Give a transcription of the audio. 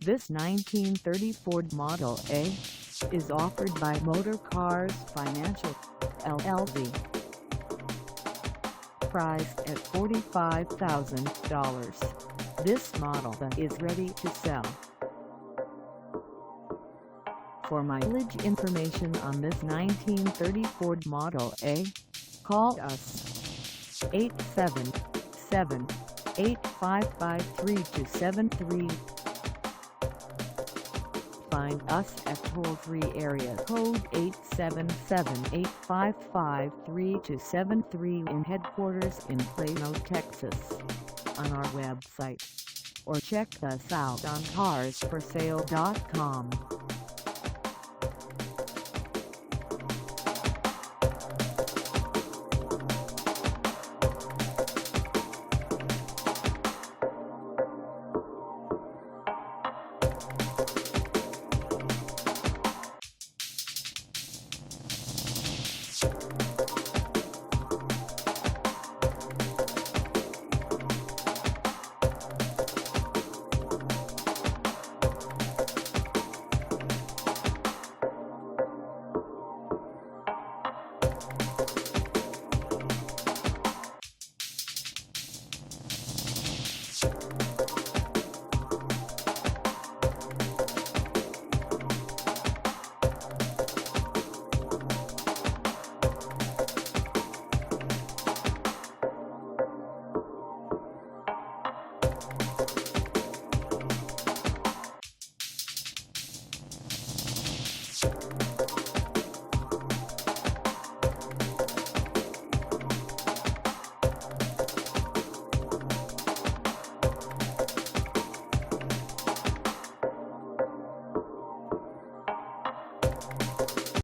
This 1930 Ford Model A is offered by Motorcars Financial, LLC. Priced at $45,000, this model is ready to sell. For mileage information on this 1930 Ford Model A, call us 877-855-3273. Find us at toll-free area code 877-855-3273 in headquarters in Plano, Texas, on our website, or check us out on carsforsale.com.